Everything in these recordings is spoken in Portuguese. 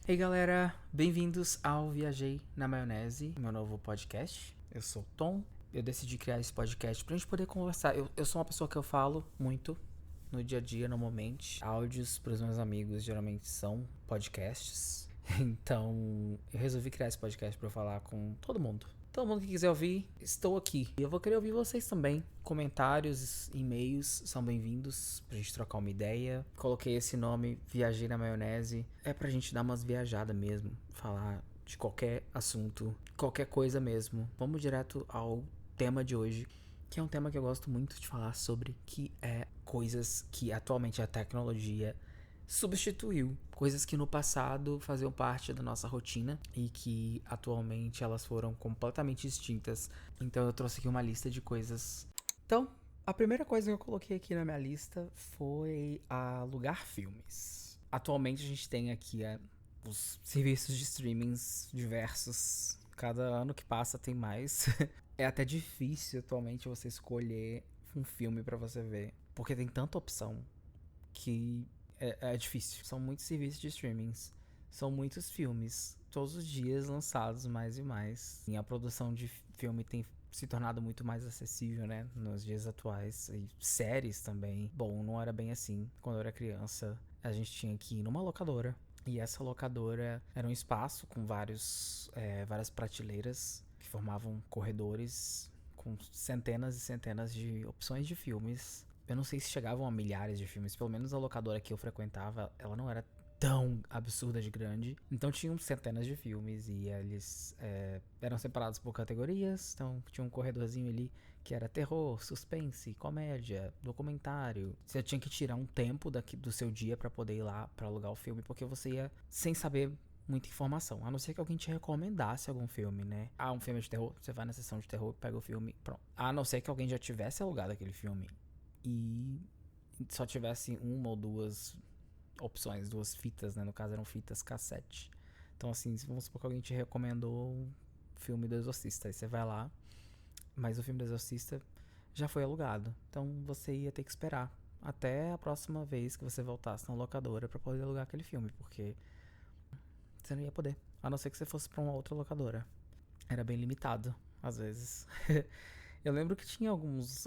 Ei galera, bem-vindos ao Viajei na Maionese, meu novo podcast. Eu sou o Tom, eu decidi criar esse podcast pra gente poder conversar. Eu sou uma pessoa que eu falo muito no dia a dia, normalmente. Áudios pros meus amigos geralmente são podcasts. Então eu resolvi criar esse podcast pra eu falar com todo mundo. Todo mundo que quiser ouvir, estou aqui. E eu vou querer ouvir vocês também. Comentários, e-mails são bem-vindos pra gente trocar uma ideia. Coloquei esse nome, Viajei na Maionese. É pra gente dar umas viajadas mesmo. Falar de qualquer assunto, qualquer coisa mesmo. Vamos direto ao tema de hoje, que é um tema que eu gosto muito de falar sobre, que é coisas que atualmente a tecnologia substituiu, coisas que no passado faziam parte da nossa rotina e que atualmente elas foram completamente extintas. Então eu trouxe aqui uma lista de coisas. Então, a primeira coisa que eu coloquei aqui na minha lista foi alugar filmes. Atualmente a gente tem aqui os serviços de streamings diversos. Cada ano que passa tem mais. É até difícil atualmente você escolher um filme pra você ver, porque tem tanta opção que é difícil. São muitos serviços de streamings, são muitos filmes, todos os dias lançados mais e mais. E a produção de filme tem se tornado muito mais acessível, né, nos dias atuais. E séries também. Bom, não era bem assim. Quando eu era criança, a gente tinha que ir numa locadora. E essa locadora era um espaço com várias prateleiras que formavam corredores com centenas e centenas de opções de filmes. Eu não sei se chegavam a milhares de filmes, pelo menos a locadora que eu frequentava, ela não era tão absurda de grande. Então tinham centenas de filmes e eles eram separados por categorias. Então tinha um corredorzinho ali que era terror, suspense, comédia, documentário. Você tinha que tirar um tempo do seu dia pra poder ir lá pra alugar o filme, porque você ia sem saber muita informação, a não ser que alguém te recomendasse algum filme, né? Ah, um filme de terror, você vai na sessão de terror, pega o filme, pronto. A não ser que alguém já tivesse alugado aquele filme e só tivesse uma ou duas opções, duas fitas, né? No caso eram fitas cassete. Então assim, vamos supor que alguém te recomendou um filme do Exorcista, aí você vai lá, mas o filme do Exorcista já foi alugado. Então você ia ter que esperar até a próxima vez que você voltasse na locadora pra poder alugar aquele filme, porque você não ia poder. A não ser que você fosse pra uma outra locadora. Era bem limitado, às vezes. Eu lembro que tinha alguns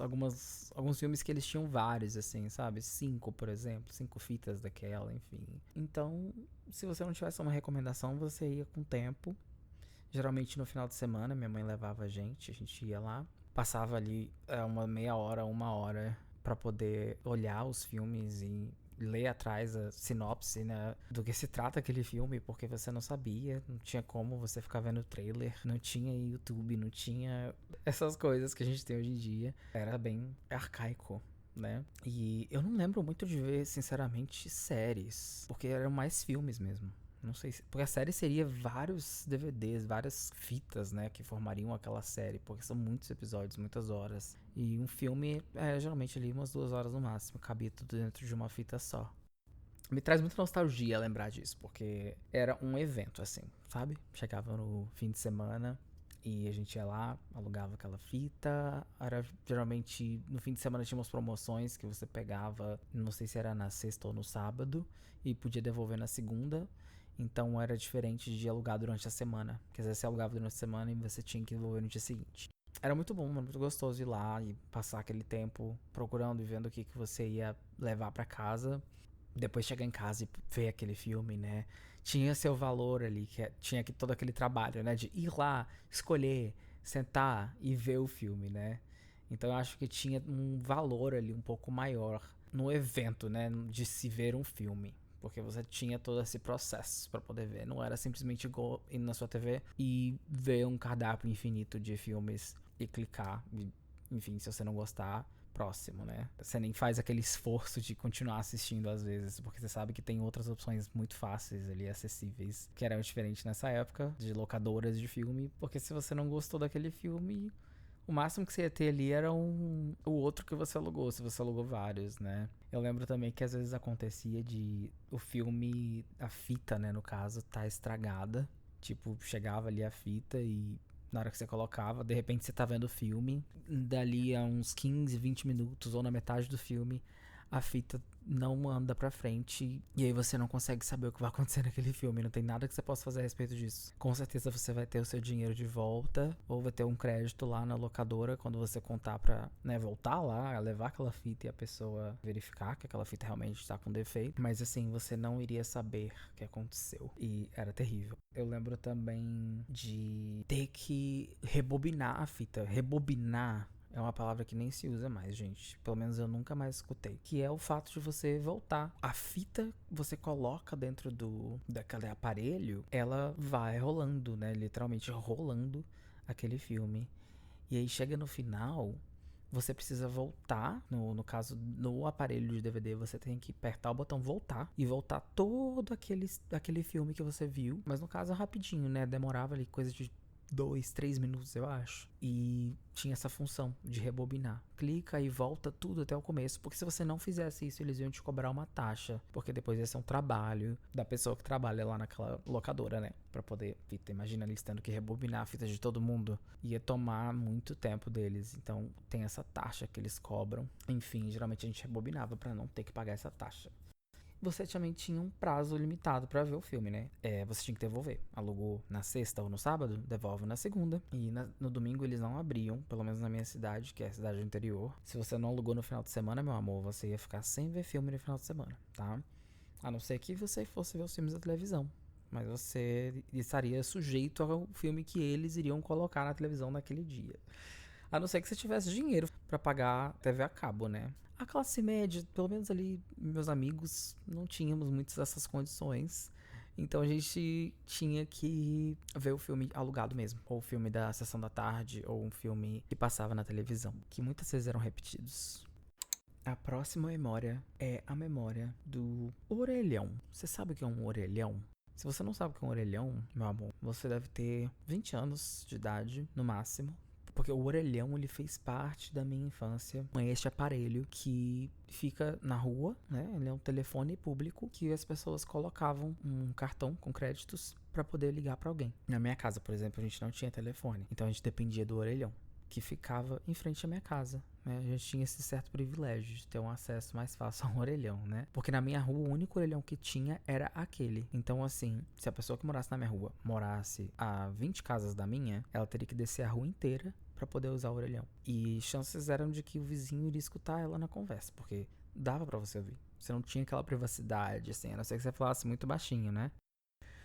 filmes que eles tinham vários, assim, sabe? 5, por exemplo. 5 fitas daquela, enfim. Então, se você não tivesse uma recomendação, você ia com tempo. Geralmente no final de semana, minha mãe levava a gente ia lá. Passava ali uma meia hora, uma hora pra poder olhar os filmes e ler atrás a sinopse, né, do que se trata aquele filme, porque você não sabia, não tinha como você ficar vendo o trailer, não tinha YouTube, não tinha essas coisas que a gente tem hoje em dia. Era bem arcaico, né? E eu não lembro muito de ver, sinceramente, séries, porque eram mais filmes mesmo. Não sei se. Porque a série seria vários DVDs, várias fitas, né? Que formariam aquela série. Porque são muitos episódios, muitas horas. E um filme é geralmente ali umas 2 horas no máximo. Cabia tudo dentro de uma fita só. Me traz muita nostalgia lembrar disso. Porque era um evento, assim, sabe? Chegava no fim de semana e a gente ia lá, alugava aquela fita. Era geralmente no fim de semana tinha umas promoções que você pegava, não sei se era na sexta ou no sábado, e podia devolver na segunda. Então era diferente de alugar durante a semana. Quer dizer, você alugava durante a semana e você tinha que devolver no dia seguinte. Era muito bom, muito gostoso ir lá e passar aquele tempo procurando e vendo o que você ia levar pra casa. Depois chegar em casa e ver aquele filme, né? Tinha seu valor ali, tinha todo aquele trabalho, né? De ir lá, escolher, sentar e ver o filme, né? Então eu acho que tinha um valor ali um pouco maior no evento, né? De se ver um filme. Porque você tinha todo esse processo pra poder ver. Não era simplesmente ir na sua TV e ver um cardápio infinito de filmes e clicar. Enfim, se você não gostar, próximo, né? Você nem faz aquele esforço de continuar assistindo às vezes, porque você sabe que tem outras opções muito fáceis ali, acessíveis, que eram diferentes nessa época, de locadoras de filme, porque se você não gostou daquele filme, o máximo que você ia ter ali era o outro que você alugou, se você alugou vários, né? Eu lembro também que às vezes acontecia de o filme, a fita, né, no caso, tá estragada. Tipo, chegava ali a fita e na hora que você colocava, de repente você tá vendo o filme, dali a uns 15, 20 minutos ou na metade do filme, a fita não anda pra frente e aí você não consegue saber o que vai acontecer naquele filme. Não tem nada que você possa fazer a respeito disso. Com certeza você vai ter o seu dinheiro de volta ou vai ter um crédito lá na locadora quando você contar pra, né, voltar lá, levar aquela fita e a pessoa verificar que aquela fita realmente tá com defeito. Mas assim, você não iria saber o que aconteceu e era terrível. Eu lembro também de ter que rebobinar a fita. Rebobinar é uma palavra que nem se usa mais, gente. Pelo menos eu nunca mais escutei. Que é o fato de você voltar. A fita você coloca dentro daquele aparelho, ela vai rolando, né? Literalmente rolando aquele filme. E aí chega no final, você precisa voltar. No caso, no aparelho de DVD, você tem que apertar o botão voltar e voltar todo aquele filme que você viu. Mas no caso, rapidinho, né? Demorava ali coisa de 2, 3 minutos, eu acho. E tinha essa função de rebobinar. Clica e volta tudo até o começo. Porque se você não fizesse isso, eles iam te cobrar uma taxa. Porque depois ia ser um trabalho da pessoa que trabalha lá naquela locadora, né? Pra poder fita. Imagina eles tendo que rebobinar a fita de todo mundo. Ia tomar muito tempo deles. Então tem essa taxa que eles cobram. Enfim, geralmente a gente rebobinava pra não ter que pagar essa taxa. Você também tinha um prazo limitado pra ver o filme, né? Você tinha que devolver. Alugou na sexta ou no sábado, devolve na segunda. E no domingo eles não abriam, pelo menos na minha cidade, que é a cidade do interior. Se você não alugou no final de semana, meu amor, você ia ficar sem ver filme no final de semana, tá? A não ser que você fosse ver os filmes da televisão. Mas você estaria sujeito ao filme que eles iriam colocar na televisão naquele dia. A não ser que você tivesse dinheiro pra pagar TV a cabo, né? A classe média, pelo menos ali, meus amigos, não tínhamos muitas dessas condições. Então a gente tinha que ver o filme alugado mesmo. Ou o filme da sessão da tarde, ou um filme que passava na televisão. Que muitas vezes eram repetidos. A próxima memória é a memória do orelhão. Você sabe o que é um orelhão? Se você não sabe o que é um orelhão, meu amor, você deve ter 20 anos de idade, no máximo. Porque o orelhão, ele fez parte da minha infância. É este aparelho que fica na rua, né? Ele é um telefone público que as pessoas colocavam um cartão com créditos pra poder ligar pra alguém. Na minha casa, por exemplo, a gente não tinha telefone. Então a gente dependia do orelhão, que ficava em frente à minha casa, né? A gente tinha esse certo privilégio de ter um acesso mais fácil a um orelhão, né? Porque na minha rua, o único orelhão que tinha era aquele. Então, assim, se a pessoa que morasse na minha rua morasse a 20 casas da minha, ela teria que descer a rua inteira pra poder usar o orelhão. E chances eram de que o vizinho iria escutar ela na conversa, porque dava pra você ouvir. Você não tinha aquela privacidade, assim, a não ser que você falasse muito baixinho, né?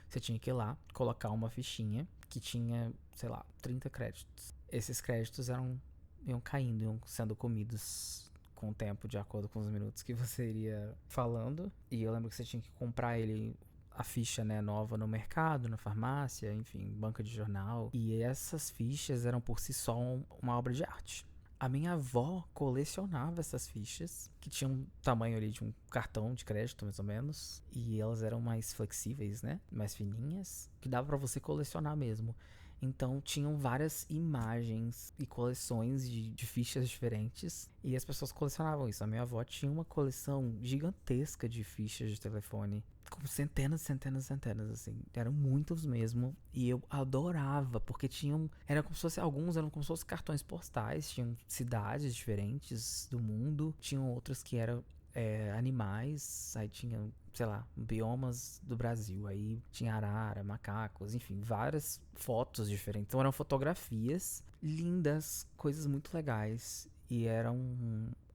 Você tinha que ir lá, colocar uma fichinha que tinha, sei lá, 30 créditos. Esses créditos iam caindo, iam sendo comidos com o tempo, de acordo com os minutos que você iria falando. E eu lembro que você tinha que comprar ele, a ficha, né, nova no mercado, na farmácia, enfim, banca de jornal. E essas fichas eram por si só uma obra de arte. A minha avó colecionava essas fichas, que tinham um tamanho ali de um cartão de crédito, mais ou menos. E elas eram mais flexíveis, né? Mais fininhas, que dava pra você colecionar mesmo. Então tinham várias imagens e coleções de fichas diferentes. E as pessoas colecionavam isso. A minha avó tinha uma coleção gigantesca de fichas de telefone. Com centenas, centenas, centenas, assim. Eram muitos mesmo. E eu adorava, porque tinham. Era como se fosse. Alguns eram como se fossem cartões postais. Tinham cidades diferentes do mundo. Tinham outros que eram animais. Aí tinha, sei lá, biomas do Brasil. Aí tinha arara, macacos, enfim, várias fotos diferentes. Então eram fotografias lindas, coisas muito legais. E eram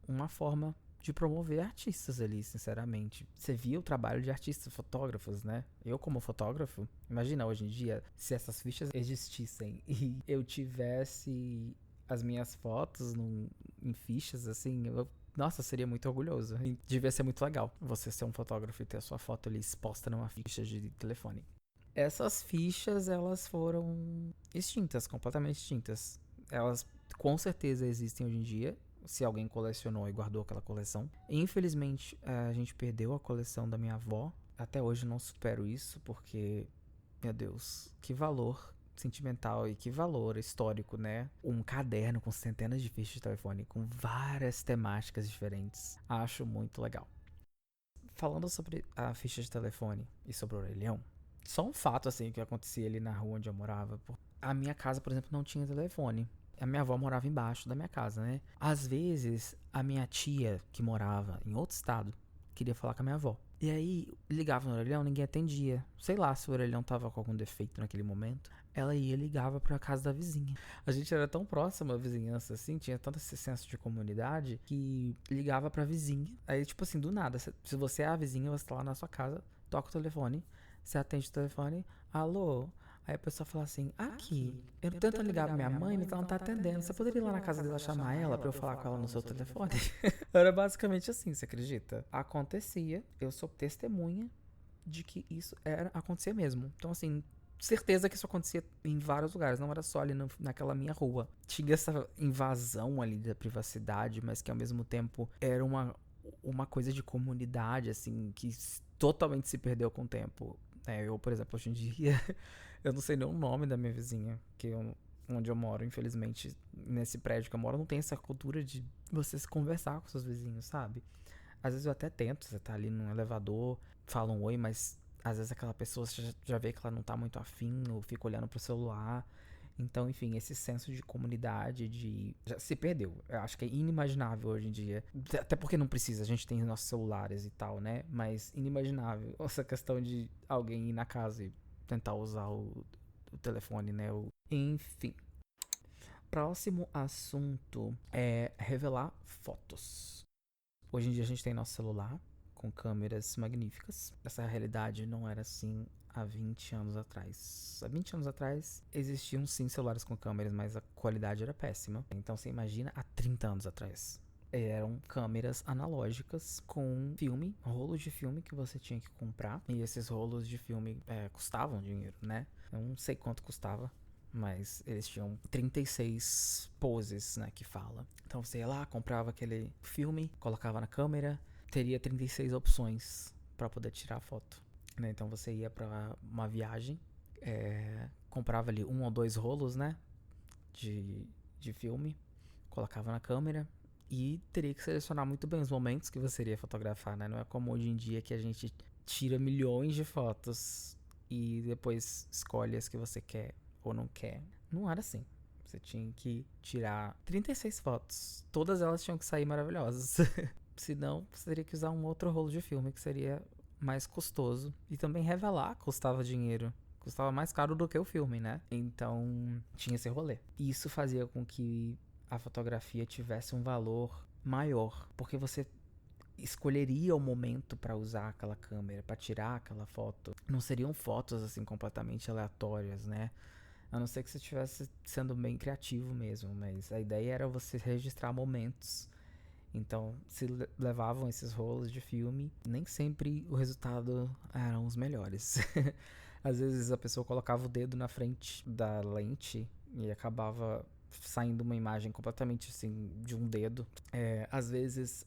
uma forma de promover artistas ali, sinceramente. Você via o trabalho de artistas, fotógrafos, né? Eu, como fotógrafo, imagina hoje em dia, se essas fichas existissem e eu tivesse as minhas fotos em fichas, assim, nossa, seria muito orgulhoso. E devia ser muito legal você ser um fotógrafo e ter a sua foto ali exposta numa ficha de telefone. Essas fichas, elas foram extintas, completamente extintas. Elas com certeza existem hoje em dia, se alguém colecionou e guardou aquela coleção. Infelizmente, a gente perdeu a coleção da minha avó. Até hoje não supero isso, porque, meu Deus, que valor sentimental e que valor histórico, né? Um caderno com centenas de fichas de telefone, com várias temáticas diferentes. Acho muito legal. Falando sobre a ficha de telefone e sobre o orelhão, só um fato, assim, que acontecia ali na rua onde eu morava. A minha casa, por exemplo, não tinha telefone. a minha avó morava embaixo da minha casa, né? Às vezes, a minha tia, que morava em outro estado, queria falar com a minha avó. E aí, ligava no orelhão, ninguém atendia. Sei lá se o orelhão tava com algum defeito naquele momento. Ela ia e ligava pra casa da vizinha. A gente era tão próximo à vizinhança, assim, tinha tanto esse senso de comunidade, que ligava pra vizinha. Aí, tipo assim, do nada, se você é a vizinha, você tá lá na sua casa, toca o telefone, você atende o telefone, alô? Aí a pessoa fala assim, aqui, eu tento ligar pra minha mãe, mas ela não tá atendendo. Você poderia ir lá na casa dela chamar ela pra eu falar com ela no seu telefone? Era basicamente assim, você acredita? Acontecia, eu sou testemunha de que isso acontecia mesmo. Então, assim, certeza que isso acontecia em vários lugares, não era só ali naquela minha rua. Tinha essa invasão ali da privacidade, mas que ao mesmo tempo era uma coisa de comunidade, assim, que totalmente se perdeu com o tempo. Eu, por exemplo, hoje em dia, eu não sei nem o nome da minha vizinha, onde eu moro, infelizmente, nesse prédio que eu moro, não tem essa cultura de você se conversar com seus vizinhos, sabe? Às vezes eu até tento, você tá ali num elevador, fala um oi, mas às vezes aquela pessoa você já vê que ela não tá muito afim, ou fica olhando pro celular. Então, enfim, esse senso de comunidade, já se perdeu. Eu acho que é inimaginável hoje em dia. Até porque não precisa, a gente tem nossos celulares e tal, né? Mas inimaginável essa questão de alguém ir na casa e tentar usar o telefone, né? Enfim. Próximo assunto é revelar fotos. Hoje em dia a gente tem nosso celular com câmeras magníficas. Essa realidade não era assim há 20 anos atrás. Há 20 anos atrás existiam sim celulares com câmeras, mas a qualidade era péssima. Então você imagina há 30 anos atrás. Eram câmeras analógicas com filme, rolos de filme que você tinha que comprar. E esses rolos de filme custavam dinheiro, né? Eu não sei quanto custava, mas eles tinham 36 poses, né, que fala. Então você ia lá, comprava aquele filme, colocava na câmera, teria 36 opções para poder tirar a foto, né? Então você ia para uma viagem, comprava ali 1 ou 2 rolos, né, de filme, colocava na câmera e teria que selecionar muito bem os momentos que você iria fotografar, né? Não é como hoje em dia que a gente tira milhões de fotos e depois escolhe as que você quer ou não quer. Não era assim. Você tinha que tirar 36 fotos. Todas elas tinham que sair maravilhosas. Senão, você teria que usar um outro rolo de filme, que seria mais custoso. E também revelar custava dinheiro. Custava mais caro do que o filme, né? Então, tinha esse rolê. E isso fazia com que a fotografia tivesse um valor maior. Porque você escolheria o momento para usar aquela câmera, para tirar aquela foto. Não seriam fotos assim completamente aleatórias, né? A não ser que você estivesse sendo bem criativo mesmo, mas a ideia era você registrar momentos. Então, se levavam esses rolos de filme, nem sempre o resultado eram os melhores. Às vezes a pessoa colocava o dedo na frente da lente e acabava saindo uma imagem completamente assim de um dedo. Às vezes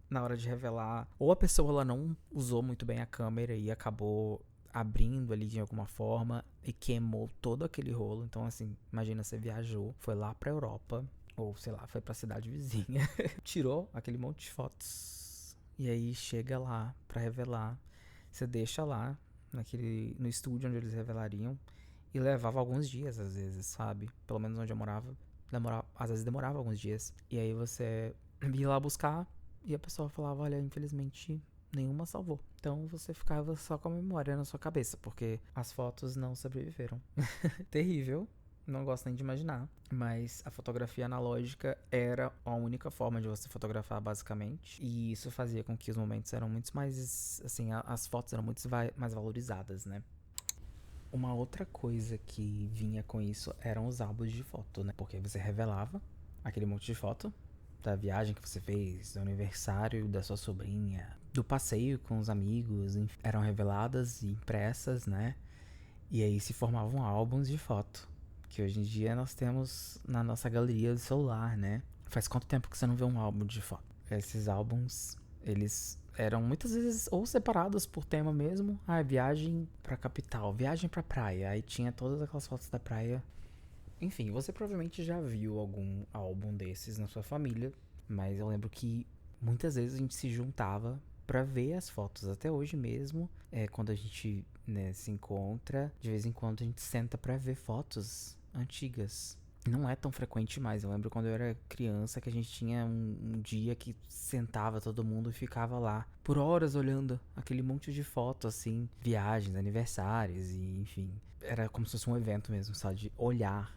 na hora de revelar, ou a pessoa ela não usou muito bem a câmera e acabou abrindo ali de alguma forma e queimou todo aquele rolo. Então, assim, imagina, você viajou, foi lá pra Europa, ou sei lá, foi pra cidade vizinha, tirou aquele monte de fotos e aí chega lá pra revelar. Você deixa lá no estúdio onde eles revelariam e levava alguns dias às vezes, sabe? Pelo menos onde eu morava, às vezes demorava alguns dias. E aí você ia lá buscar e a pessoa falava, olha, infelizmente nenhuma salvou. Então você ficava só com a memória na sua cabeça, porque as fotos não sobreviveram. Terrível, não gosto nem de imaginar. Mas a fotografia analógica era a única forma de você fotografar, basicamente. E isso fazia com que os momentos eram muito mais, assim, as fotos eram muito mais valorizadas, né? Uma outra coisa que vinha com isso eram os álbuns de foto, né? Porque você revelava aquele monte de foto da viagem que você fez, do aniversário da sua sobrinha, do passeio com os amigos, eram reveladas e impressas, né? E aí se formavam álbuns de foto, que hoje em dia nós temos na nossa galeria do celular, né? Faz quanto tempo que você não vê um álbum de foto? Esses álbuns, eles eram muitas vezes ou separados por tema mesmo. Viagem pra capital, viagem pra praia. Aí tinha todas aquelas fotos da praia. Enfim, você provavelmente já viu algum álbum desses na sua família, mas eu lembro que muitas vezes a gente se juntava pra ver as fotos. Até hoje mesmo, quando a gente, né, se encontra, de vez em quando a gente senta pra ver fotos antigas. não é tão frequente mais. Eu lembro quando eu era criança que a gente tinha um dia que sentava todo mundo e ficava lá por horas olhando aquele monte de fotos, assim, viagens, aniversários e enfim. Era como se fosse um evento mesmo, só de olhar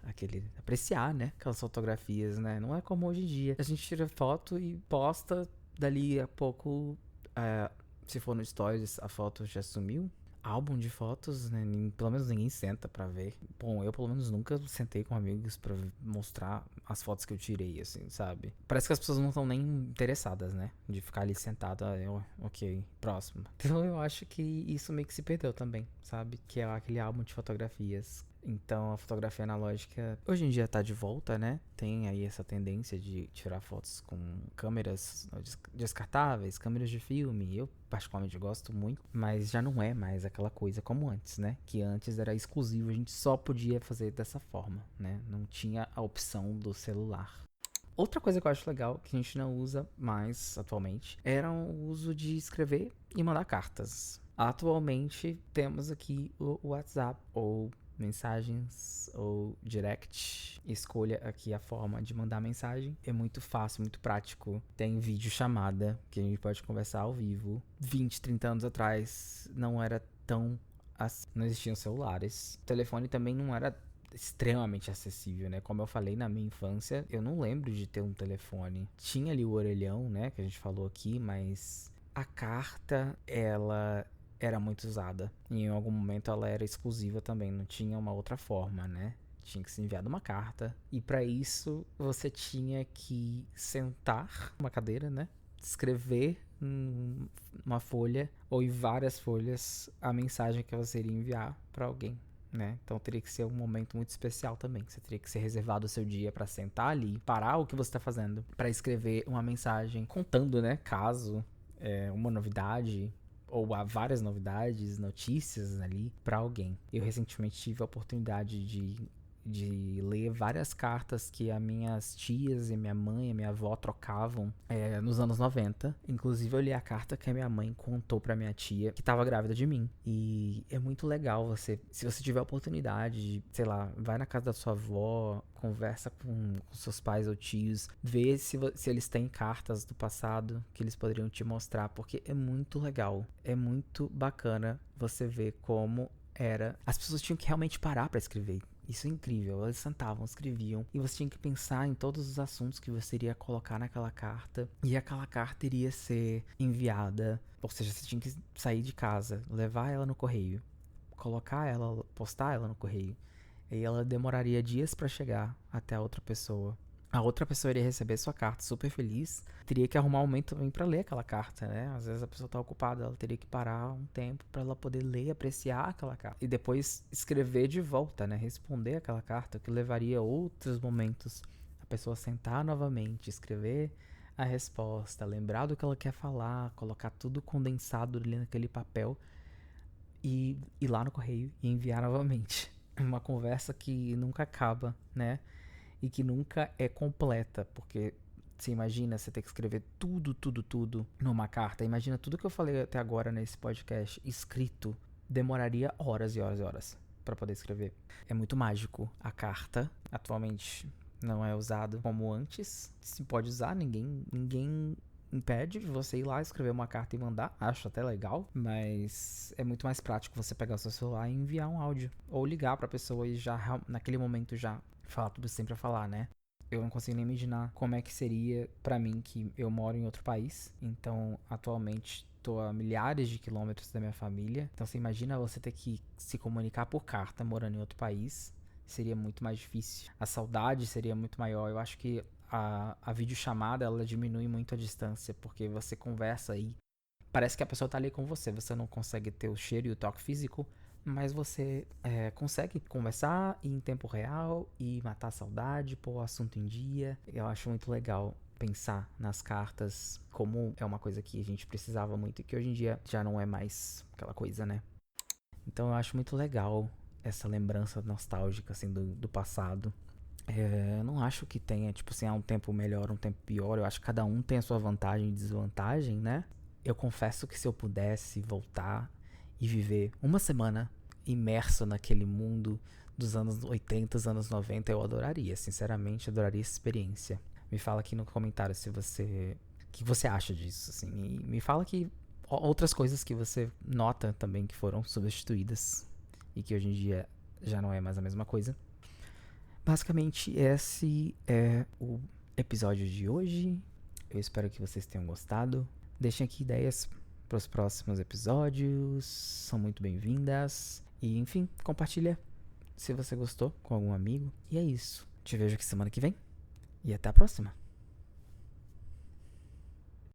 apreciar, né, aquelas fotografias, né? Não é como hoje em dia. A gente tira foto e posta, dali a pouco, se for no Stories, a foto já sumiu. Álbum de fotos, né? Pelo menos ninguém senta pra ver. Bom, eu pelo menos nunca sentei com amigos pra mostrar as fotos que eu tirei, assim, sabe? Parece que as pessoas não estão nem interessadas, né? De ficar ali sentado, ok, próximo. Então eu acho que isso meio que se perdeu também, sabe? Que é aquele álbum de fotografias. Então a fotografia analógica hoje em dia tá de volta, né? Tem aí essa tendência de tirar fotos com câmeras descartáveis, câmeras de filme. Eu particularmente gosto muito, mas já não é mais aquela coisa como antes, né? Que antes era exclusivo, a gente só podia fazer dessa forma, né? Não tinha a opção do celular. Outra coisa que eu acho legal, que a gente não usa mais atualmente, era o uso de escrever e mandar cartas. Atualmente temos aqui o WhatsApp ou mensagens ou direct. Escolha aqui a forma de mandar mensagem. É muito fácil, muito prático. Tem vídeo chamada que a gente pode conversar ao vivo. 20, 30 anos atrás não era tão assim. Não existiam celulares. O telefone também não era extremamente acessível, né? Como eu falei na minha infância, eu não lembro de ter um telefone. Tinha ali o orelhão, né? Que a gente falou aqui, mas a carta, ela era muito usada. E em algum momento ela era exclusiva também, não tinha uma outra forma, né? Tinha que ser enviada uma carta. E para isso você tinha que sentar numa cadeira, né? Escrever numa folha ou em várias folhas a mensagem que você iria enviar para alguém. Né? Então teria que ser um momento muito especial também. Você teria que ser reservado o seu dia para sentar ali, parar o que você está fazendo, para escrever uma mensagem contando, né? Caso uma novidade ou há várias novidades, notícias ali para alguém. Eu recentemente tive a oportunidade de ler várias cartas que as minhas tias e minha mãe e minha avó trocavam nos anos 90. Inclusive eu li a carta que a minha mãe contou pra minha tia que estava grávida de mim. E é muito legal se você tiver a oportunidade de, sei lá, vai na casa da sua avó, conversa com seus pais ou tios, vê se eles têm cartas do passado que eles poderiam te mostrar, porque é muito legal, é muito bacana você ver como era. As pessoas tinham que realmente parar pra escrever. Isso é incrível. Eles sentavam, escreviam. E você tinha que pensar em todos os assuntos que você iria colocar naquela carta. E aquela carta iria ser enviada. Ou seja, você tinha que sair de casa, levar ela no correio, colocar ela, postar ela no correio. E ela demoraria dias pra chegar até a outra pessoa. A outra pessoa iria receber sua carta super feliz. Teria que arrumar um momento também pra ler aquela carta, né? Às vezes a pessoa tá ocupada, ela teria que parar um tempo pra ela poder ler e apreciar aquela carta. E depois escrever de volta, né? Responder aquela carta, que levaria outros momentos. A pessoa sentar novamente, escrever a resposta, lembrar do que ela quer falar, colocar tudo condensado ali naquele papel e ir lá no correio e enviar novamente. Uma conversa que nunca acaba, né? E que nunca é completa, porque você imagina você ter que escrever tudo numa carta. Imagina tudo que eu falei até agora nesse podcast escrito. Demoraria horas e horas e horas para poder escrever. É muito mágico. A carta atualmente não é usado como antes. Se pode usar, ninguém impede você ir lá escrever uma carta e mandar. Acho até legal, mas é muito mais prático você pegar o seu celular e enviar um áudio ou ligar para a pessoa e já naquele momento já falar tudo sempre a falar, né? Eu não consigo nem imaginar como é que seria pra mim, que eu moro em outro país. Então, atualmente, tô a milhares de quilômetros da minha família. Então, você imagina você ter que se comunicar por carta morando em outro país. Seria muito mais difícil. A saudade seria muito maior. Eu acho que a videochamada, ela diminui muito a distância, porque você conversa aí. Parece que a pessoa tá ali com você. Você não consegue ter o cheiro e o toque físico, mas você consegue conversar em tempo real e matar a saudade, pôr o assunto em dia. Eu acho muito legal pensar nas cartas como é uma coisa que a gente precisava muito e que hoje em dia já não é mais aquela coisa, né? Então eu acho muito legal essa lembrança nostálgica, assim, do passado. Eu não acho que tenha, tipo assim, um tempo melhor, um tempo pior. Eu acho que cada um tem a sua vantagem e desvantagem, né? Eu confesso que se eu pudesse voltar e viver uma semana imerso naquele mundo dos anos 80, dos anos 90, eu adoraria. Sinceramente, adoraria essa experiência. Me fala aqui no comentário se você... o que você acha disso, assim. E me fala que outras coisas que você nota também que foram substituídas e que hoje em dia já não é mais a mesma coisa. Basicamente, esse é o episódio de hoje. Eu espero que vocês tenham gostado. Deixem aqui ideias para os próximos episódios. São muito bem-vindas. E, enfim, compartilha se você gostou com algum amigo. E é isso. Te vejo aqui semana que vem. E até a próxima.